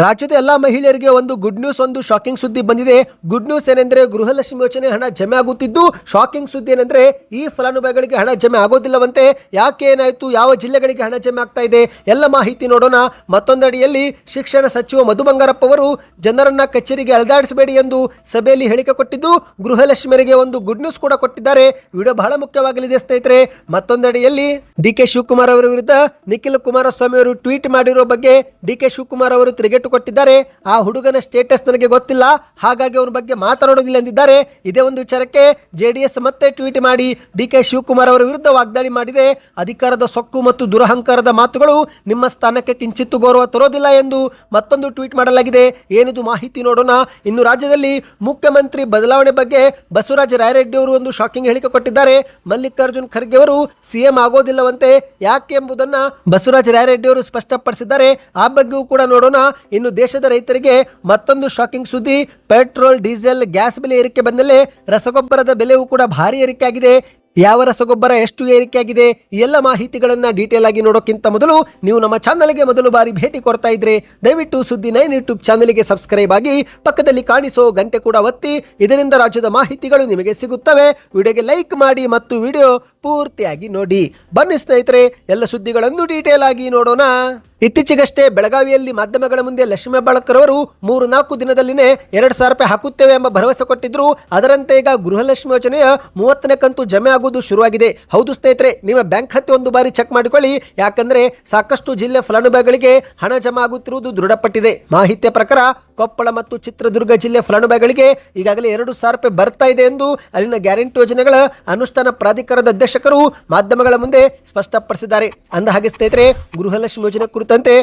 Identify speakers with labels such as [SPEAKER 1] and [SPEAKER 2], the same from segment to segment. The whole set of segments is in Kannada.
[SPEAKER 1] ರಾಜ್ಯದ ಎಲ್ಲಾ ಮಹಿಳೆಯರಿಗೆ ಒಂದು ಗುಡ್ ನ್ಯೂಸ್, ಒಂದು ಶಾಕಿಂಗ್ ಸುದ್ದಿ ಬಂದಿದೆ. ಗುಡ್ ನ್ಯೂಸ್ ಏನೆಂದ್ರೆ ಗೃಹಲಕ್ಷ್ಮಿ ಯೋಜನೆ ಹಣ ಜಮೆ ಆಗುತ್ತಿದ್ದು, ಶಾಕಿಂಗ್ ಸುದ್ದಿ ಏನೆಂದ್ರೆ ಈ ಫಲಾನುಭವಿಗಳಿಗೆ ಹಣ ಜಮೆ ಆಗೋದಿಲ್ಲವಂತೆ. ಯಾಕೆ, ಏನಾಯ್ತು, ಯಾವ ಜಿಲ್ಲೆಗಳಿಗೆ ಹಣ ಜಮೆ ಆಗ್ತಾ ಇದೆ, ಎಲ್ಲ ಮಾಹಿತಿ ನೋಡೋಣ. ಮತ್ತೊಂದಡಿಯಲ್ಲಿ ಶಿಕ್ಷಣ ಸಚಿವ ಮಧು ಬಂಗಾರಪ್ಪ ಅವರು ಜನರನ್ನ ಕಚೇರಿಗೆ ಅಲೆದಾಡಿಸಬೇಡಿ ಎಂದು ಸಭೆಯಲ್ಲಿ ಹೇಳಿಕೆ ಕೊಟ್ಟಿದ್ದು, ಗೃಹಲಕ್ಷ್ಮಿಯರಿಗೆ ಒಂದು ಗುಡ್ ನ್ಯೂಸ್ ಕೂಡ ಕೊಟ್ಟಿದ್ದಾರೆ. ವಿಡಿಯೋ ಬಹಳ ಮುಖ್ಯವಾಗಲಿದೆ ಸ್ನೇಹಿತರೆ. ಮತ್ತೊಂದಡಿಯಲ್ಲಿ ಡಿಕೆ ಶಿವಕುಮಾರ್ ಅವರ ವಿರುದ್ಧ ನಿಖಿಲ್ ಕುಮಾರಸ್ವಾಮಿ ಅವರು ಟ್ವೀಟ್ ಮಾಡಿರೋ ಬಗ್ಗೆ ಡಿಕೆ ಶಿವಕುಮಾರ್ ಅವರು ತಿರುಗೇಟು ಕೊಟ್ಟಿದ್ದಾರೆ. ಆ ಹುಡುಗನ ಸ್ಟೇಟಸ್ ನನಗೆ ಗೊತ್ತಿಲ್ಲ, ಹಾಗಾಗಿ ಅವನ ಬಗ್ಗೆ ಮಾತನಾಡೋದಿಲ್ಲ ಎಂದಿದ್ದಾರೆ. ಇದೇ ಒಂದು ವಿಚಾರಕ್ಕೆ ಜೆಡಿಎಸ್ ಮತ್ತೆ ಟ್ವೀಟ್ ಮಾಡಿ ಡಿಕೆ ಶಿವಕುಮಾರ್ ಅವರ ವಿರುದ್ಧ ವಾಗ್ದಾಳಿ ಮಾಡಿದೆ. ಅಧಿಕಾರದ ಸೊಕ್ಕು ಮತ್ತು ದುರಹಂಕಾರದ ಮಾತುಗಳು ನಿಮ್ಮ ಸ್ಥಾನಕ್ಕೆ ಕಿಂಚಿತ್ತು ಗೌರವ ತರೋದಿಲ್ಲ ಎಂದು ಮತ್ತೊಂದು ಟ್ವೀಟ್ ಮಾಡಲಾಗಿದೆ. ಏನಿದು ಮಾಹಿತಿ ನೋಡೋಣ. ಇನ್ನು ರಾಜ್ಯದಲ್ಲಿ ಮುಖ್ಯಮಂತ್ರಿ ಬದಲಾವಣೆ ಬಗ್ಗೆ ಬಸವರಾಜ ರಾಯರೆಡ್ಡಿ ಅವರು ಒಂದು ಶಾಕಿಂಗ್ ಹೇಳಿಕೆ ಕೊಟ್ಟಿದ್ದಾರೆ. ಮಲ್ಲಿಕಾರ್ಜುನ್ ಖರ್ಗೆ ಅವರು ಸಿಎಂ ಆಗೋದಿಲ್ಲವಂತೆ, ಯಾಕೆ ಎಂಬುದನ್ನ ಬಸವರಾಜ ರಾಯರೆಡ್ಡಿ ಅವರು ಸ್ಪಷ್ಟಪಡಿಸಿದ್ದಾರೆ. ಆ ಬಗ್ಗೆಯೂ ಕೂಡ ನೋಡೋಣ. ಇನ್ನು ದೇಶದ ರೈತರಿಗೆ ಮತ್ತೊಂದು ಶಾಕಿಂಗ್ ಸುದ್ದಿ. ಪೆಟ್ರೋಲ್, ಡೀಸೆಲ್, ಗ್ಯಾಸ್ ಬೆಲೆ ಏರಿಕೆ ಬಂದಲೇ ರಸಗೊಬ್ಬರದ ಬೆಲೆಯೂ ಕೂಡ ಭಾರಿ ಏರಿಕೆ ಆಗಿದೆ. ಯಾವ ರಸಗೊಬ್ಬರ ಎಷ್ಟು ಏರಿಕೆ ಆಗಿದೆ, ಈ ಎಲ್ಲ ಮಾಹಿತಿಗಳನ್ನ ಡೀಟೇಲ್ ಆಗಿ ನೋಡೋಕ್ಕಿಂತ ಮೊದಲು ನೀವು ನಮ್ಮ ಚಾನಲ್ಗೆ ಮೊದಲು ಬಾರಿ ಭೇಟಿ ಕೊಡ್ತಾ ಇದ್ರೆ ದಯವಿಟ್ಟು ಸುದ್ದಿ 9 ಯೂಟ್ಯೂಬ್ ಚಾನಲ್ಗೆ ಸಬ್ಸ್ಕ್ರೈಬ್ ಆಗಿ ಪಕ್ಕದಲ್ಲಿ ಕಾಣಿಸೋ ಗಂಟೆ ಕೂಡ ಒತ್ತಿ. ಇದರಿಂದ ರಾಜ್ಯದ ಮಾಹಿತಿಗಳು ನಿಮಗೆ ಸಿಗುತ್ತವೆ. ವಿಡಿಯೋಗೆ ಲೈಕ್ ಮಾಡಿ ಮತ್ತು ವಿಡಿಯೋ ಪೂರ್ತಿಯಾಗಿ ನೋಡಿ. ಬನ್ನಿ ಸ್ನೇಹಿತರೆ, ಎಲ್ಲ ಸುದ್ದಿಗಳನ್ನು ಡೀಟೇಲ್ ಆಗಿ ನೋಡೋಣ. ಇತ್ತೀಚೆಗಷ್ಟೇ ಬೆಳಗಾವಿಯಲ್ಲಿ ಮಾಧ್ಯಮಗಳ ಮುಂದೆ ಲಕ್ಷ್ಮೀ ಹೆಬ್ಬಾಳ್ಕರ್ ಅವರು 3-4 ದಿನದಲ್ಲಿನೇ 2,000 ರೂಪಾಯಿ ಹಾಕುತ್ತೇವೆ ಎಂಬ ಭರವಸೆ ಕೊಟ್ಟಿದ್ರು. ಅದರಂತೆ ಈಗ ಗೃಹಲಕ್ಷ್ಮಿ ಯೋಜನೆಯ 30ನೇ ಕಂತು ಜಮೆ ಆಗುವುದು ಶುರುವಾಗಿದೆ. ಹೌದು ಸ್ನೇಹಿತರೆ, ನಿಮ್ಮ ಬ್ಯಾಂಕ್ ಖಾತೆ ಒಂದು ಬಾರಿ ಚೆಕ್ ಮಾಡಿಕೊಳ್ಳಿ. ಯಾಕಂದ್ರೆ ಸಾಕಷ್ಟು ಜಿಲ್ಲೆ ಫಲಾನುಭವಿಗಳಿಗೆ ಹಣ ಜಮಾ ಆಗುತ್ತಿರುವುದು ದೃಢಪಟ್ಟಿದೆ. ಮಾಹಿತಿಯ ಪ್ರಕಾರ ಕೊಪ್ಪಳ ಮತ್ತು ಚಿತ್ರದುರ್ಗ ಜಿಲ್ಲೆ ಫಲಾನುಭವಿಗಳಿಗೆ ಈಗಾಗಲೇ 2,000 ರೂಪಾಯಿ ಬರ್ತಾ ಇದೆ ಎಂದು ಅಲ್ಲಿನ ಗ್ಯಾರಂಟಿ ಯೋಜನೆಗಳ ಅನುಷ್ಠಾನ ಪ್ರಾಧಿಕಾರದ ಅಧ್ಯಕ್ಷಕರು ಮಾಧ್ಯಮಗಳ ಮುಂದೆ ಸ್ಪಷ್ಟಪಡಿಸಿದ್ದಾರೆ. ಅಂದ ಹಾಗೆ ಸ್ನೇಹಿತರೆ, ಗೃಹಲಕ್ಷ್ಮಿ ಯೋಜನೆ ಕುರಿತಂತೆ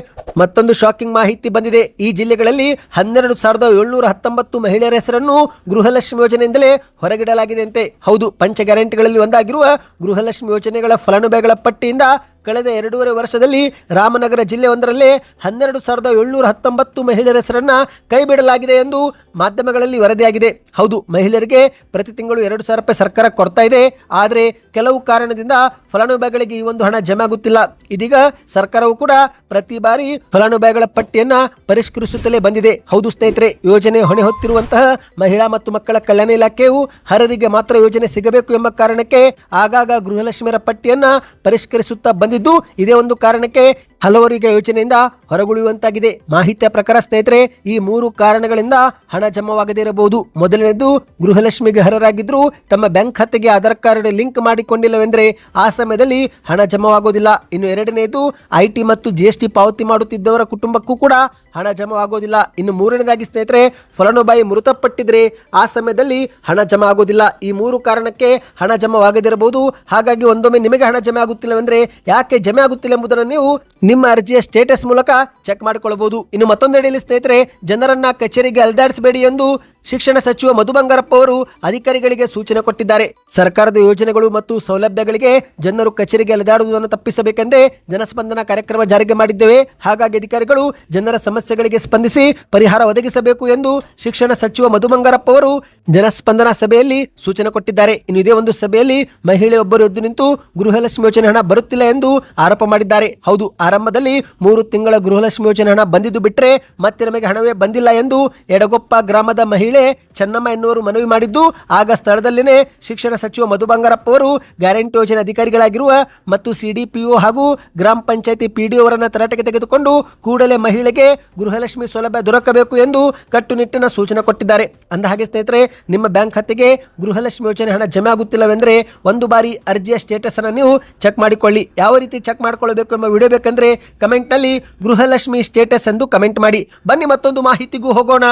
[SPEAKER 1] ಮತ್ತೊಂದು ಶಾಕಿಂಗ್ ಮಾಹಿತಿ ಬಂದಿದೆ. ಈ ಜಿಲ್ಲೆಗಳಲ್ಲಿ 12,719 ಮಹಿಳೆಯರ ಹೆಸರನ್ನು ಗೃಹಲಕ್ಷ್ಮಿ ಯೋಜನೆಯಿಂದಲೇ ಹೊರಗಿಡಲಾಗಿದೆ ಅಂತೆ. ಹೌದು, ಪಂಚ ಗ್ಯಾರಂಟಿಗಳಲ್ಲಿ ಒಂದಾಗಿರುವ ಗೃಹಲಕ್ಷ್ಮಿ ಯೋಜನೆಗಳ ಫಲಾನುಭವಿಗಳ ಪಟ್ಟಿಯಿಂದ ಕಳೆದ 2.5 ವರ್ಷದಲ್ಲಿ ರಾಮನಗರ ಜಿಲ್ಲೆ ಒಂದರಲ್ಲೇ 12,719 ಮಹಿಳೆಯರ ಹೆಸರನ್ನ ಕೈ ಬಿಡಲಾಗಿದೆ ಎಂದು ಮಾಧ್ಯಮಗಳಲ್ಲಿ ವರದಿಯಾಗಿದೆ. ಹೌದು, ಮಹಿಳೆಯರಿಗೆ ಪ್ರತಿ ತಿಂಗಳು 2,000 ರೂಪಾಯಿ ಸರ್ಕಾರ ಕೊಡ್ತಾ ಇದೆ. ಆದರೆ ಕೆಲವು ಕಾರಣದಿಂದ ಫಲಾನುಭವಿಗಳಿಗೆ ಈ ಒಂದು ಹಣ ಜಮೆ ಆಗುತ್ತಿಲ್ಲ. ಇದೀಗ ಸರ್ಕಾರವು ಕೂಡ ಪ್ರತಿ ಬಾರಿ ಫಲಾನುಭವಿಗಳ ಪಟ್ಟಿಯನ್ನ ಪರಿಷ್ಕರಿಸುತ್ತಲೇ ಬಂದಿದೆ. ಹೌದು ಸ್ನೇಹಿತರೆ, ಯೋಜನೆ ಹೊಣೆ ಹೊತ್ತಿರುವಂತಹ ಮಹಿಳಾ ಮತ್ತು ಮಕ್ಕಳ ಕಲ್ಯಾಣ ಇಲಾಖೆಯು ಅರ್ಹರಿಗೆ ಮಾತ್ರ ಯೋಜನೆ ಸಿಗಬೇಕು ಎಂಬ ಕಾರಣಕ್ಕೆ ಆಗಾಗ ಗೃಹಲಕ್ಷ್ಮಿಯರ ಪಟ್ಟಿಯನ್ನ ಪರಿಷ್ಕರಿಸುತ್ತಾ ಬಂದಿದ್ದು, ಇದೇ ಒಂದು ಕಾರಣಕ್ಕೆ ಹಲವರಿಗೆ ಯೋಜನೆಯಿಂದ ಹೊರಗುಳಿಯುವಂತಾಗಿದೆ. ಮಾಹಿತಿಯ ಪ್ರಕಾರ ಸ್ನೇಹಿತರೆ, ಈ 3 ಕಾರಣಗಳಿಂದ ಹಣ ಜಮಾವಾಗದೇ ಇರಬಹುದು. ಮೊದಲನೇದು, ಗೃಹಲಕ್ಷ್ಮಿಗೆ ಅರ್ಹರಾಗಿದ್ರು ತಮ್ಮ ಬ್ಯಾಂಕ್ ಖಾತೆಗೆ ಆಧಾರ್ ಕಾರ್ಡ್ ಲಿಂಕ್ ಮಾಡಿಕೊಂಡಿಲ್ಲವೆಂದರೆ ಆ ಸಮಯದಲ್ಲಿ ಹಣ ಜಮಾವಾಗೋದಿಲ್ಲ. ಇನ್ನು ಎರಡನೇದು, ಐಟಿ ಮತ್ತು GST ಪಾವತಿ ಮಾಡುತ್ತಿದ್ದವರ ಕುಟುಂಬಕ್ಕೂ ಕೂಡ ಹಣ ಜಮಾವಾಗೋದಿಲ್ಲ. ಇನ್ನು ಮೂರನೇದಾಗಿ ಸ್ನೇಹಿತರೆ, ಫಲಾನುಭವಿ ಮೃತಪಟ್ಟಿದ್ರೆ ಆ ಸಮಯದಲ್ಲಿ ಹಣ ಜಮಾ ಆಗೋದಿಲ್ಲ. ಈ 3 ಕಾರಣಕ್ಕೆ ಹಣ ಜಮಾವಾಗದಿರಬಹುದು. ಹಾಗಾಗಿ ಒಂದೊಮ್ಮೆ ನಿಮಗೆ ಹಣ ಜಮೆ ಆಗುತ್ತಿಲ್ಲವೆಂದ್ರೆ ಯಾಕೆ ಜಮೆ ಆಗುತ್ತಿಲ್ಲ ಎಂಬುದನ್ನು ನೀವು ನಿಮ್ಮ ಅರ್ಜಿಯ ಸ್ಟೇಟಸ್ ಮೂಲಕ ಚೆಕ್ ಮಾಡಿಕೊಳ್ಳಬಹುದು. ಇನ್ನು ಮತ್ತೊಂದೆಡೆಯಲ್ಲಿ ಸ್ನೇಹಿತರೆ, ಜನರನ್ನ ಕಚೇರಿಗೆ ಅಲೆದಾಡಿಸಬೇಡಿ ಎಂದು ಶಿಕ್ಷಣ ಸಚಿವ ಮಧು ಬಂಗಾರಪ್ಪ ಅವರು ಅಧಿಕಾರಿಗಳಿಗೆ ಸೂಚನೆ ಕೊಟ್ಟಿದ್ದಾರೆ. ಸರ್ಕಾರದ ಯೋಜನೆಗಳು ಮತ್ತು ಸೌಲಭ್ಯಗಳಿಗೆ ಜನರು ಕಚೇರಿಗೆ ಅಲೆದಾಡುವುದನ್ನು ತಪ್ಪಿಸಬೇಕೆಂದೇ ಜನಸ್ಪಂದನ ಕಾರ್ಯಕ್ರಮ ಜಾರಿಗೆ ಮಾಡಿದ್ದೇವೆ. ಹಾಗಾಗಿ ಅಧಿಕಾರಿಗಳು ಜನರ ಸಮಸ್ಯೆಗಳಿಗೆ ಸ್ಪಂದಿಸಿ ಪರಿಹಾರ ಒದಗಿಸಬೇಕು ಎಂದು ಶಿಕ್ಷಣ ಸಚಿವ ಮಧು ಬಂಗಾರಪ್ಪ ಅವರು ಜನಸ್ಪಂದನ ಸಭೆಯಲ್ಲಿ ಸೂಚನೆ ಕೊಟ್ಟಿದ್ದಾರೆ. ಇನ್ನು ಇದೇ ಒಂದು ಸಭೆಯಲ್ಲಿ ಮಹಿಳೆಯೊಬ್ಬರು ಎದ್ದು ನಿಂತು ಗೃಹಲಕ್ಷ್ಮಿ ಯೋಜನೆ ಹಣ ಬರುತ್ತಿಲ್ಲ ಎಂದು ಆರೋಪ ಮಾಡಿದ್ದಾರೆ. ಹೌದು, ಆರಂಭದಲ್ಲಿ 3 ತಿಂಗಳ ಗೃಹಲಕ್ಷ್ಮಿ ಯೋಜನೆ ಹಣ ಬಂದಿದ್ದು ಬಿಟ್ಟರೆ ಮತ್ತೆ ನಮಗೆ ಹಣವೇ ಬಂದಿಲ್ಲ ಎಂದು ಎಡಗೊಪ್ಪ ಗ್ರಾಮದ ಮಹಿಳೆ ಚೆನ್ನಮ್ಮ ಎನ್ನುವರು ಮನವಿ ಮಾಡಿದ್ದು, ಆಗ ಸ್ಥಳದಲ್ಲಿನೇ ಶಿಕ್ಷಣ ಸಚಿವ ಮಧು ಬಂಗಾರಪ್ಪ ಅವರು ಗ್ಯಾರಂಟಿ ಯೋಜನೆ ಅಧಿಕಾರಿಗಳಾಗಿರುವ ಮತ್ತು CDPO ಹಾಗೂ ಗ್ರಾಮ ಪಂಚಾಯತಿ PDO ಅವರನ್ನು ತರಾಟೆಗೆ ತೆಗೆದುಕೊಂಡು ಕೂಡಲೇ ಮಹಿಳೆಗೆ ಗೃಹಲಕ್ಷ್ಮಿ ಸೌಲಭ್ಯ ದೊರಕಬೇಕು ಎಂದು ಕಟ್ಟುನಿಟ್ಟಿನ ಸೂಚನೆ ಕೊಟ್ಟಿದ್ದಾರೆ. ಅಂದ ಹಾಗೆ ಸ್ನೇಹಿತರೆ, ನಿಮ್ಮ ಬ್ಯಾಂಕ್ ಖಾತೆಗೆ ಗೃಹಲಕ್ಷ್ಮಿ ಯೋಜನೆ ಹಣ ಜಮೆ ಆಗುತ್ತಿಲ್ಲವೆಂದರೆ ಒಂದು ಬಾರಿ ಅರ್ಜಿಯ ಸ್ಟೇಟಸ್ ಅನ್ನು ನೀವು ಚೆಕ್ ಮಾಡಿಕೊಳ್ಳಿ. ಯಾವ ರೀತಿ ಚೆಕ್ ಮಾಡಿಕೊಳ್ಳಬೇಕು ಎಂಬ ವಿಡಿಯೋ ಬೇಕಂದ್ರೆ ಕಮೆಂಟ್ ನಲ್ಲಿ ಗೃಹಲಕ್ಷ್ಮಿ ಸ್ಟೇಟಸ್ ಎಂದು ಕಮೆಂಟ್ ಮಾಡಿ. ಬನ್ನಿ ಮತ್ತೊಂದು ಮಾಹಿತಿಗೂ ಹೋಗೋಣ.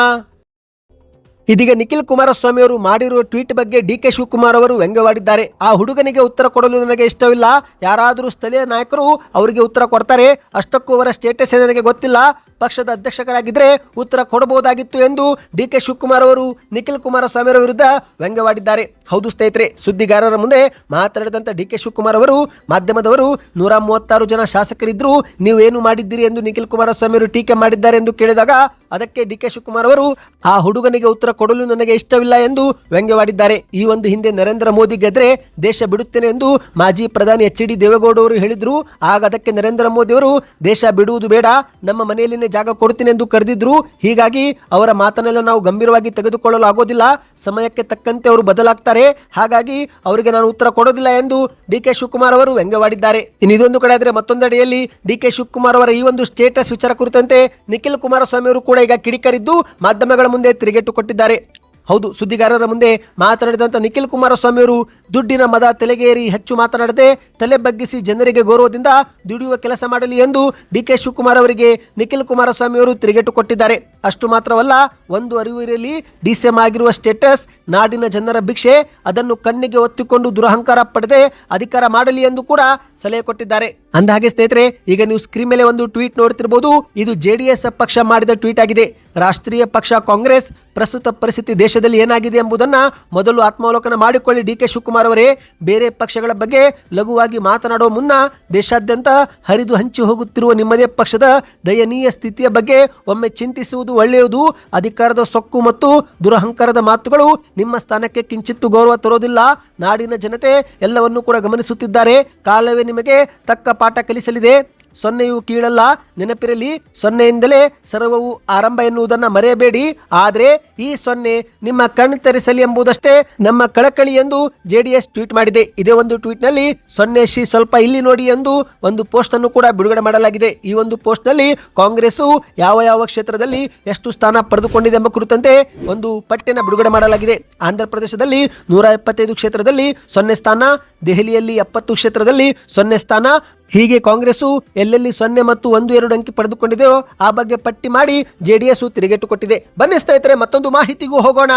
[SPEAKER 1] ಇದೀಗ ನಿಖಿಲ್ ಕುಮಾರಸ್ವಾಮಿ ಅವರು ಮಾಡಿರುವ ಟ್ವೀಟ್ ಬಗ್ಗೆ ಡಿಕೆ ಶಿವಕುಮಾರ್ ಅವರು ವ್ಯಂಗ್ಯವಾಡಿದ್ದಾರೆ. ಆ ಹುಡುಗನಿಗೆ ಉತ್ತರ ಕೊಡಲು ನನಗೆ ಇಷ್ಟವಿಲ್ಲ. ಯಾರಾದರೂ ಸ್ಥಳೀಯ ನಾಯಕರು ಅವರಿಗೆ ಉತ್ತರ ಕೊಡ್ತಾರೆ, ಅಷ್ಟಕ್ಕೂ ಅವರ ಸ್ಟೇಟಸ್ ನನಗೆ ಗೊತ್ತಿಲ್ಲ. ಪಕ್ಷದ ಅಧ್ಯಕ್ಷರಾಗಿದ್ದರೆ ಉತ್ತರ ಕೊಡಬಹುದಾಗಿತ್ತು ಎಂದು ಡಿಕೆ ಶಿವಕುಮಾರ್ ಅವರು ನಿಖಿಲ್ ಕುಮಾರಸ್ವಾಮಿ ಅವರ ವಿರುದ್ಧ ವ್ಯಂಗ್ಯವಾಡಿದ್ದಾರೆ. ಹೌದು ಸ್ನೇಹಿತರೆ, ಸುದ್ದಿಗಾರರ ಮುಂದೆ ಮಾತನಾಡಿದಂತ ಡಿಕೆ ಶಿವಕುಮಾರ್ ಅವರು, ಮಾಧ್ಯಮದವರು 136 ಜನ ಶಾಸಕರಿದ್ರು, ನೀವು ಏನು ಮಾಡಿದ್ದೀರಿ ಎಂದು ನಿಖಿಲ್ ಕುಮಾರಸ್ವಾಮಿ ಅವರು ಟೀಕೆ ಮಾಡಿದ್ದಾರೆ ಎಂದು ಕೇಳಿದಾಗ ಅದಕ್ಕೆ ಡಿಕೆ ಶಿವಕುಮಾರ್ ಅವರು ಆ ಹುಡುಗನಿಗೆ ಉತ್ತರ ಕೊಡಲು ನನಗೆ ಇಷ್ಟವಿಲ್ಲ ಎಂದು ವ್ಯಂಗ್ಯವಾಡಿದ್ದಾರೆ. ಈ ಒಂದು ಹಿಂದೆ ನರೇಂದ್ರ ಮೋದಿ ಗೆದ್ರೆ ದೇಶ ಬಿಡುತ್ತೇನೆ ಎಂದು ಮಾಜಿ ಪ್ರಧಾನಿ HD ದೇವೇಗೌಡ ಅವರು ಹೇಳಿದ್ರು. ಆಗ ಅದಕ್ಕೆ ನರೇಂದ್ರ ಮೋದಿ ಅವರು, ದೇಶ ಬಿಡುವುದು ಬೇಡ, ನಮ್ಮ ಮನೆಯಲ್ಲಿನೇ ಜಾಗ ಕೊಡ್ತೀನಿ ಎಂದು ಕರೆದಿದ್ರು. ಹೀಗಾಗಿ ಅವರ ಮಾತನ್ನೆಲ್ಲ ನಾವು ಗಂಭೀರವಾಗಿ ತೆಗೆದುಕೊಳ್ಳಲು ಆಗೋದಿಲ್ಲ. ಸಮಯಕ್ಕೆ ತಕ್ಕಂತೆ ಅವರು ಬದಲಾಗ್ತಾರೆ. ಹಾಗಾಗಿ ಅವರಿಗೆ ನಾನು ಉತ್ತರ ಕೊಡೋದಿಲ್ಲ ಎಂದು ಡಿ.ಕೆ. ಶಿವಕುಮಾರ್ ಅವರು ವ್ಯಂಗ್ಯವಾಡಿದ್ದಾರೆ. ಇನ್ನು ಇದೊಂದು ಕಡೆ ಆದರೆ ಮತ್ತೊಂದೆಡೆಯಲ್ಲಿ ಡಿ.ಕೆ. ಶಿವಕುಮಾರ್ ಅವರ ಈ ಒಂದು ಸ್ಟೇಟಸ್ ವಿಚಾರ ಕುರಿತಂತೆ ನಿಖಿಲ್ ಕುಮಾರಸ್ವಾಮಿ ಅವರು ಕೂಡ ಈಗ ಕಿಡಿಕರಿದ್ದು ಮಾಧ್ಯಮಗಳ ಮುಂದೆ ತಿರುಗೇಟು ಕೊಟ್ಟಿದ್ದಾರೆ. ಹೌದು, ಸುದ್ದಿಗಾರರ ಮುಂದೆ ಮಾತನಾಡಿದಂಥ ನಿಖಿಲ್ ಕುಮಾರಸ್ವಾಮಿ ಅವರು ದುಡ್ಡಿನ ಮದ ತಲೆಗೇರಿ ಹೆಚ್ಚು ಮಾತನಾಡದೆ ತಲೆ ಬಗ್ಗಿಸಿ ಜನರಿಗೆ ಗೌರವದಿಂದ ದುಡಿಯುವ ಕೆಲಸ ಮಾಡಲಿ ಎಂದು ಡಿ.ಕೆ. ಶಿವಕುಮಾರ್ ಅವರಿಗೆ ನಿಖಿಲ್ ಕುಮಾರಸ್ವಾಮಿ ಅವರು ತಿರುಗೇಟು ಕೊಟ್ಟಿದ್ದಾರೆ. ಅಷ್ಟು ಮಾತ್ರವಲ್ಲ, ಒಂದು ಅರಿವು ಇರಲಿ, ಡಿಸಿಎಂ ಆಗಿರುವ ಸ್ಟೇಟಸ್ ನಾಡಿನ ಜನರ ಭಿಕ್ಷೆ, ಅದನ್ನು ಕಣ್ಣಿಗೆ ಒತ್ತಿಕೊಂಡು ದುರಹಂಕಾರ ಪಡೆದೆ ಅಧಿಕಾರ ಮಾಡಲಿ ಎಂದು ಕೂಡ ಸಲಹೆ ಕೊಟ್ಟಿದ್ದಾರೆ. ಅಂದಹಾಗೆ ಸ್ನೇಹಿತರೆ, ಈಗ ನೀವು ಸ್ಕ್ರೀನ್ ಮೇಲೆ ಒಂದು ಟ್ವೀಟ್ ನೋಡ್ತಿರಬಹುದು. ಇದು ಜೆಡಿಎಸ್ ಪಕ್ಷ ಮಾಡಿದ ಟ್ವೀಟ್ ಆಗಿದೆ. ರಾಷ್ಟ್ರೀಯ ಪಕ್ಷ ಕಾಂಗ್ರೆಸ್ ಪ್ರಸ್ತುತ ಪರಿಸ್ಥಿತಿ ದೇಶದಲ್ಲಿ ಏನಾಗಿದೆ ಎಂಬುದನ್ನು ಮೊದಲು ಆತ್ಮಾವಲೋಕನ ಮಾಡಿಕೊಳ್ಳಿ. ಡಿ.ಕೆ. ಶಿವಕುಮಾರ್ ಅವರೇ, ಬೇರೆ ಪಕ್ಷಗಳ ಬಗ್ಗೆ ಲಘುವಾಗಿ ಮಾತನಾಡುವ ಮುನ್ನ ದೇಶಾದ್ಯಂತ ಹರಿದು ಹಂಚಿ ಹೋಗುತ್ತಿರುವ ನಿಮ್ಮದೇ ಪಕ್ಷದ ದಯನೀಯ ಸ್ಥಿತಿಯ ಬಗ್ಗೆ ಒಮ್ಮೆ ಚಿಂತಿಸುವುದು ಒಳ್ಳೆಯದು. ಅಧಿಕಾರದ ಸೊಕ್ಕು ಮತ್ತು ದುರಹಂಕಾರದ ಮಾತುಗಳು ನಿಮ್ಮ ಸ್ಥಾನಕ್ಕೆ ಕಿಂಚಿತ್ತು ಗೌರವ ತರೋದಿಲ್ಲ. ನಾಡಿನ ಜನತೆ ಎಲ್ಲವನ್ನೂ ಕೂಡ ಗಮನಿಸುತ್ತಿದ್ದಾರೆ. ಕಾಲವೇ ನಿಮಗೆ ತಕ್ಕ ಪಾಠ ಕಲಿಸಲಿದೆ. ಸೊನ್ನೆಯು ಕೀಳಲ್ಲ, ನೆನಪಿರಲಿ, ಸೊನ್ನೆಯಿಂದಲೇ ಸರ್ವವು ಆರಂಭ ಎನ್ನುವುದನ್ನು ಮರೆಯಬೇಡಿ. ಆದರೆ ಈ ಸೊನ್ನೆ ನಿಮ್ಮ ಕಣ್ಣು ತೆರೆಸಲಿ ಎಂಬುದಷ್ಟೇ ನಮ್ಮ ಕಳಕಳಿ ಎಂದು ಜೆಡಿಎಸ್ ಟ್ವೀಟ್ ಮಾಡಿದೆ. ಇದೇ ಒಂದು ಟ್ವೀಟ್ನಲ್ಲಿ ಸೊನ್ನೆ ಶ್ರೀ ಸ್ವಲ್ಪ ಇಲ್ಲಿ ನೋಡಿ ಎಂದು ಒಂದು ಪೋಸ್ಟ್ ಅನ್ನು ಕೂಡ ಬಿಡುಗಡೆ ಮಾಡಲಾಗಿದೆ. ಈ ಒಂದು ಪೋಸ್ಟ್ನಲ್ಲಿ ಕಾಂಗ್ರೆಸ್ಸು ಯಾವ ಕ್ಷೇತ್ರದಲ್ಲಿ ಎಷ್ಟು ಸ್ಥಾನ ಪಡೆದುಕೊಂಡಿದೆ ಎಂಬ ಕುರಿತಂತೆ ಒಂದು ಪಟ್ಟಿಯನ್ನು ಬಿಡುಗಡೆ ಮಾಡಲಾಗಿದೆ. ಆಂಧ್ರ ಪ್ರದೇಶದಲ್ಲಿ 175 ಕ್ಷೇತ್ರದಲ್ಲಿ 0 ಸ್ಥಾನ, ದೆಹಲಿಯಲ್ಲಿ 70 ಕ್ಷೇತ್ರದಲ್ಲಿ 0 ಸ್ಥಾನ. ಹೀಗೆ ಕಾಂಗ್ರೆಸ್ಸು ಎಲ್ಲೆಲ್ಲಿ 0 ಮತ್ತು 1-2 ಅಂಕಿ ಪಡೆದುಕೊಂಡಿದೆಯೋ ಆ ಬಗ್ಗೆ ಪಟ್ಟಿ ಮಾಡಿ ಜೆಡಿಎಸ್ ತಿರುಗೇಟು ಕೊಟ್ಟಿದೆ. ಬನ್ನಿ ಸ್ನೇಹಿತರೆ, ಮತ್ತೊಂದು ಮಾಹಿತಿಗೂ ಹೋಗೋಣ.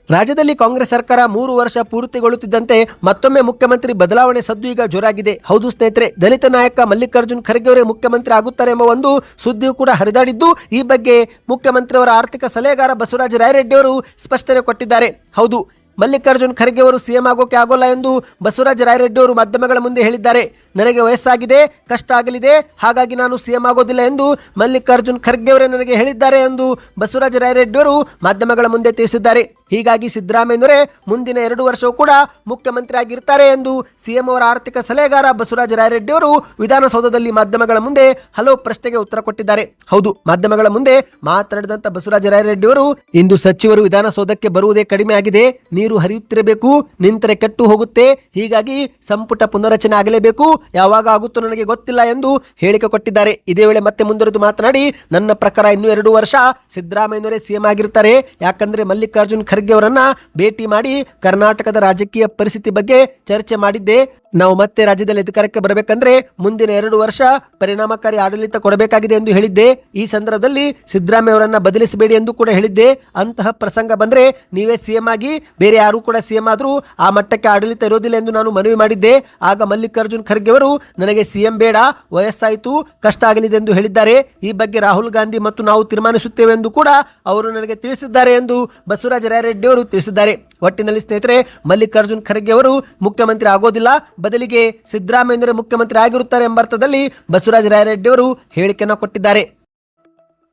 [SPEAKER 1] ರಾಜ್ಯದಲ್ಲಿ ಕಾಂಗ್ರೆಸ್ ಸರ್ಕಾರ 3 ವರ್ಷ ಪೂರ್ತಿಗೊಳ್ಳುತ್ತಿದ್ದಂತೆ ಮತ್ತೊಮ್ಮೆ ಮುಖ್ಯಮಂತ್ರಿ ಬದಲಾವಣೆ ಸದ್ದು ಈಗ ಜೋರಾಗಿದೆ. ಹೌದು ಸ್ನೇಹಿತರೆ, ದಲಿತ ನಾಯಕ ಮಲ್ಲಿಕಾರ್ಜುನ್ ಖರ್ಗೆ ಅವರೇ ಮುಖ್ಯಮಂತ್ರಿ ಆಗುತ್ತಾರೆ ಎಂಬ ಒಂದು ಸುದ್ದಿಯು ಕೂಡ ಹರಿದಾಡಿದ್ದು, ಈ ಬಗ್ಗೆ ಮುಖ್ಯಮಂತ್ರಿಯವರ ಆರ್ಥಿಕ ಸಲಹೆಗಾರ ಬಸವರಾಜ ರಾಯರೆಡ್ಡಿ ಅವರು ಸ್ಪಷ್ಟನೆ ಕೊಟ್ಟಿದ್ದಾರೆ. ಹೌದು, ಮಲ್ಲಿಕಾರ್ಜುನ್ ಖರ್ಗೆ ಅವರು ಸಿಎಂ ಆಗೋಕೆ ಆಗೋಲ್ಲ ಎಂದು ಬಸವರಾಜ ರಾಯರೆಡ್ಡಿ ಅವರು ಮಾಧ್ಯಮಗಳ ಮುಂದೆ ಹೇಳಿದ್ದಾರೆ. ನನಗೆ ವಯಸ್ಸಾಗಿದೆ, ಕಷ್ಟ ಆಗಲಿದೆ, ಹಾಗಾಗಿ ನಾನು ಸಿಎಂ ಆಗೋದಿಲ್ಲ ಎಂದು ಮಲ್ಲಿಕಾರ್ಜುನ್ ಖರ್ಗೆ ಅವರೇ ನನಗೆ ಹೇಳಿದ್ದಾರೆ ಎಂದು ಬಸವರಾಜ ರಾಯರೆಡ್ಡಿ ಅವರು ಮಾಧ್ಯಮಗಳ ಮುಂದೆ ತಿಳಿಸಿದ್ದಾರೆ. ಹೀಗಾಗಿ ಸಿದ್ದರಾಮಯ್ಯನವರೇ ಮುಂದಿನ 2 ವರ್ಷವೂ ಕೂಡ ಮುಖ್ಯಮಂತ್ರಿ ಆಗಿರ್ತಾರೆ ಎಂದು ಸಿಎಂ ಅವರ ಆರ್ಥಿಕ ಸಲಹೆಗಾರ ಬಸವರಾಜ ರಾಯರೆಡ್ಡಿ ಅವರು ವಿಧಾನಸೌಧದಲ್ಲಿ ಮಾಧ್ಯಮಗಳ ಮುಂದೆ ಹಲವು ಪ್ರಶ್ನೆಗೆ ಉತ್ತರ ಕೊಟ್ಟಿದ್ದಾರೆ. ಹೌದು, ಮಾಧ್ಯಮಗಳ ಮುಂದೆ ಮಾತನಾಡಿದಂತ ಬಸವರಾಜ ರಾಯರೆಡ್ಡಿ ಅವರು, ಇಂದು ಸಚಿವರು ವಿಧಾನಸೌಧಕ್ಕೆ ಬರುವುದೇ ಕಡಿಮೆ ಆಗಿದೆ, ನೀರು ಹರಿಯುತ್ತಿರಬೇಕು, ನಿಂತರೆ ಕೆಟ್ಟು ಹೋಗುತ್ತೆ, ಹೀಗಾಗಿ ಸಂಪುಟ ಪುನರಚನೆ ಆಗಲೇಬೇಕು, ಯಾವಾಗ ಆಗುತ್ತೋ ನನಗೆ ಗೊತ್ತಿಲ್ಲ ಎಂದು ಹೇಳಿಕೆ ಕೊಟ್ಟಿದ್ದಾರೆ. ಇದೇ ವೇಳೆ ಮತ್ತೆ ಮುಂದುವರೆದು ಮಾತನಾಡಿ, ನನ್ನ ಪ್ರಕಾರ ಇನ್ನೂ 2 ವರ್ಷ ಸಿದ್ದರಾಮಯ್ಯನವರೇ ಸಿಎಂ ಆಗಿರ್ತಾರೆ. ಯಾಕಂದ್ರೆ ಮಲ್ಲಿಕಾರ್ಜುನ್ ಖರ್ಗೆ ಅವರನ್ನ ಭೇಟಿ ಮಾಡಿ ಕರ್ನಾಟಕದ ರಾಜಕೀಯ ಪರಿಸ್ಥಿತಿ ಬಗ್ಗೆ ಚರ್ಚೆ ಮಾಡಿದ್ದೆ. ನಾವು ಮತ್ತೆ ರಾಜ್ಯದಲ್ಲಿ ಅಧಿಕಾರಕ್ಕೆ ಬರಬೇಕಂದ್ರೆ ಮುಂದಿನ 2 ವರ್ಷ ಪರಿಣಾಮಕಾರಿ ಆಡಳಿತ ಕೊಡಬೇಕಾಗಿದೆ ಎಂದು ಹೇಳಿದ್ದೆ. ಈ ಸಂದರ್ಭದಲ್ಲಿ ಸಿದ್ದರಾಮಯ್ಯ ಅವರನ್ನ ಬದಲಿಸಬೇಡಿ ಎಂದು ಕೂಡ ಹೇಳಿದ್ದೆ. ಅಂತಹ ಪ್ರಸಂಗ ಬಂದ್ರೆ ನೀವೇ ಸಿಎಂ ಆಗಿ, ಬೇರೆ ಯಾರು ಕೂಡ ಸಿಎಂ ಆದ್ರೂ ಆ ಮಟ್ಟಕ್ಕೆ ಆಡಳಿತ ಇರೋದಿಲ್ಲ ಎಂದು ನಾನು ಮನವಿ ಮಾಡಿದ್ದೆ. ಆಗ ಮಲ್ಲಿಕಾರ್ಜುನ್ ಖರ್ಗೆ ಅವರು ನನಗೆ ಸಿಎಂ ಬೇಡ, ವಯಸ್ಸಾಯಿತು, ಕಷ್ಟ ಆಗಲಿದೆ ಎಂದು ಹೇಳಿದ್ದಾರೆ. ಈ ಬಗ್ಗೆ ರಾಹುಲ್ ಗಾಂಧಿ ಮತ್ತು ನಾವು ತೀರ್ಮಾನಿಸುತ್ತೇವೆ ಎಂದು ಕೂಡ ಅವರು ನನಗೆ ತಿಳಿಸಿದ್ದಾರೆ ಎಂದು ಬಸವರಾಜ ರಾಯರೆಡ್ಡಿ ಅವರು ತಿಳಿಸಿದ್ದಾರೆ. ಒಟ್ಟಿನಲ್ಲಿ ಸ್ನೇಹಿತರೆ, ಮಲ್ಲಿಕಾರ್ಜುನ್ ಖರ್ಗೆ ಅವರು ಮುಖ್ಯಮಂತ್ರಿ ಆಗೋದಿಲ್ಲ, ಬದಲಿಗೆ ಸಿದ್ದರಾಮಯ್ಯನವರೇ ಮುಖ್ಯಮಂತ್ರಿ ಆಗಿರುತ್ತಾರೆ ಎಂಬ ಅರ್ಥದಲ್ಲಿ ಬಸವರಾಜ ರಾಯರೆಡ್ಡಿ ಅವರು ಹೇಳಿಕೆಯನ್ನು ಕೊಟ್ಟಿದ್ದಾರೆ.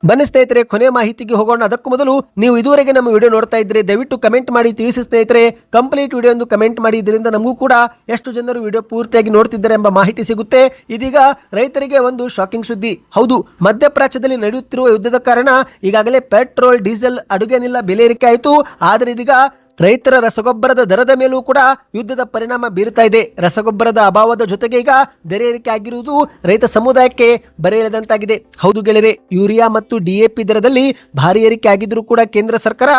[SPEAKER 1] ಬನ್ನಿ ಸ್ನೇಹಿತರೆ, ಕೊನೆಯ ಮಾಹಿತಿಗೆ ಹೋಗೋಣ. ಅದಕ್ಕೂ ಮೊದಲು ನೀವು ಇದುವರೆಗೆ ನಮ್ಮ ವಿಡಿಯೋ ನೋಡ್ತಾ ಇದ್ರೆ ದಯವಿಟ್ಟು ಕಮೆಂಟ್ ಮಾಡಿ ತಿಳಿಸಿ ಸ್ನೇಹಿತರೆ. ಕಂಪ್ಲೀಟ್ ವಿಡಿಯೋ ಎಂದು ಕಮೆಂಟ್ ಮಾಡಿ, ಇದರಿಂದ ನಮಗೂ ಕೂಡ ಎಷ್ಟು ಜನರು ವಿಡಿಯೋ ಪೂರ್ತಿಯಾಗಿ ನೋಡ್ತಿದ್ದಾರೆ ಎಂಬ ಮಾಹಿತಿ ಸಿಗುತ್ತೆ. ಇದೀಗ ರೈತರಿಗೆ ಒಂದು ಶಾಕಿಂಗ್ ಸುದ್ದಿ. ಹೌದು, ಮಧ್ಯಪ್ರಾಚ್ಯದಲ್ಲಿ ನಡೆಯುತ್ತಿರುವ ಯುದ್ಧದ ಕಾರಣ ಈಗಾಗಲೇ ಪೆಟ್ರೋಲ್, ಡೀಸೆಲ್, ಅಡುಗೆ ಅನಿಲ ಬೆಲೆ ಏರಿಕೆ ಆಯಿತು. ಆದರೆ ಇದೀಗ ರೈತರ ರಸಗೊಬ್ಬರದ ದರದ ಮೇಲೂ ಕೂಡ ಯುದ್ಧದ ಪರಿಣಾಮ ಬೀರುತ್ತಾ ಇದೆ. ರಸಗೊಬ್ಬರದ ಅಭಾವದ ಜೊತೆಗೆ ಈಗ ದರ ಏರಿಕೆ ಆಗಿರುವುದು ರೈತ ಸಮುದಾಯಕ್ಕೆ ಬರೆ ಎಳೆದಂತಾಗಿದೆ. ಹೌದು ಗೆಳೆಯರೆ, ಯೂರಿಯಾ ಮತ್ತು ಡಿಎಪಿ ದರದಲ್ಲಿ ಭಾರಿ ಏರಿಕೆ ಆಗಿದ್ರೂ ಕೂಡ ಕೇಂದ್ರ ಸರ್ಕಾರ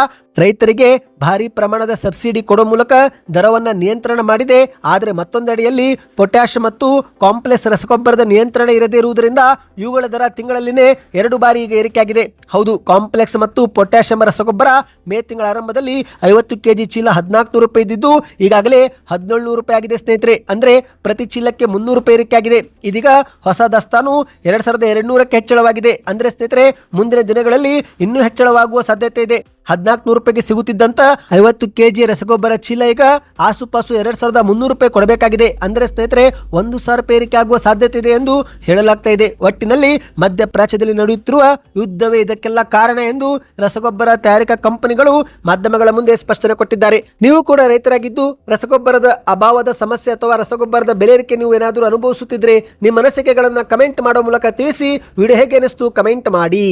[SPEAKER 1] ರೈತರಿಗೆ ಭಾರಿ ಪ್ರಮಾಣದ ಸಬ್ಸಿಡಿ ಕೊಡೋ ಮೂಲಕ ದರವನ್ನು ನಿಯಂತ್ರಣ ಮಾಡಿದೆ. ಆದರೆ ಮತ್ತೊಂದೆಡೆಯಲ್ಲಿ ಪೊಟ್ಯಾಷ್ ಮತ್ತು ಕಾಂಪ್ಲೆಕ್ಸ್ ರಸಗೊಬ್ಬರದ ನಿಯಂತ್ರಣ ಇರದೇ ಇರುವುದರಿಂದ ಇವುಗಳ ದರ ತಿಂಗಳಲ್ಲಿನೇ 2 ಬಾರಿ ಈಗ ಏರಿಕೆಯಾಗಿದೆ. ಹೌದು, ಕಾಂಪ್ಲೆಕ್ಸ್ ಮತ್ತು ಪೊಟ್ಯಾಷ್ ಎಂಬ ರಸಗೊಬ್ಬರ ಮೇ ತಿಂಗಳ ಆರಂಭದಲ್ಲಿ 50 ಕೆಜಿ ಚೀಲ 1400 ರೂಪಾಯಿ ಇದ್ದಿದ್ದು ಈಗಾಗಲೇ 1700 ರೂಪಾಯಿ ಆಗಿದೆ ಸ್ನೇಹಿತರೆ. ಅಂದ್ರೆ ಪ್ರತಿ ಚೀಲಕ್ಕೆ 300 ರೂಪಾಯಿ ಏರಿಕೆ ಆಗಿದೆ. ಇದೀಗ ಹೊಸ ದಾಸ್ತಾನು 2200ಕ್ಕೆ ಹೆಚ್ಚಳವಾಗಿದೆ. ಅಂದ್ರೆ ಸ್ನೇಹಿತರೆ, ಮುಂದಿನ ದಿನಗಳಲ್ಲಿ ಇನ್ನೂ ಹೆಚ್ಚಳವಾಗುವ ಸಾಧ್ಯತೆ ಇದೆ. 1400 ರೂಪಾಯಿಗೆ ಸಿಗುತ್ತಿದ್ದಂತ 50 ಕೆಜಿ ರಸಗೊಬ್ಬರ ಚೀಲ ಈಗ ಆಸುಪಾಸು 2300 ರೂಪಾಯಿ ಕೊಡಬೇಕಾಗಿದೆ. ಅಂದ್ರೆ ಸ್ನೇಹಿತರೆ 1000 ರೂಪಾಯಿ ಏರಿಕೆ ಆಗುವ ಸಾಧ್ಯತೆ ಇದೆ ಎಂದು ಹೇಳಲಾಗ್ತಾ ಇದೆ. ಒಟ್ಟಿನಲ್ಲಿ ಮಧ್ಯಪ್ರಾಚ್ಯದಲ್ಲಿ ನಡೆಯುತ್ತಿರುವ ಯುದ್ಧವೇ ಇದಕ್ಕೆಲ್ಲ ಕಾರಣ ಎಂದು ರಸಗೊಬ್ಬರ ತಯಾರಿಕಾ ಕಂಪನಿಗಳು ಮಾಧ್ಯಮಗಳ ಮುಂದೆ ಸ್ಪಷ್ಟನೆ ಕೊಟ್ಟಿದ್ದಾರೆ. ನೀವು ಕೂಡ ರೈತರಾಗಿದ್ದು ರಸಗೊಬ್ಬರದ ಅಭಾವದ ಸಮಸ್ಯೆ ಅಥವಾ ರಸಗೊಬ್ಬರದ ಬೆಲೆ ಏರಿಕೆ ನೀವು ಏನಾದರೂ ಅನುಭವಿಸುತ್ತಿದ್ರೆ ನಿಮ್ಮ ಅನಿಸಿಕೆಗಳನ್ನ ಕಮೆಂಟ್ ಮಾಡೋ ಮೂಲಕ ತಿಳಿಸಿ. ವಿಡಿಯೋ ಹೇಗೆ ಅನಿಸ್ತು ಕಮೆಂಟ್ ಮಾಡಿ.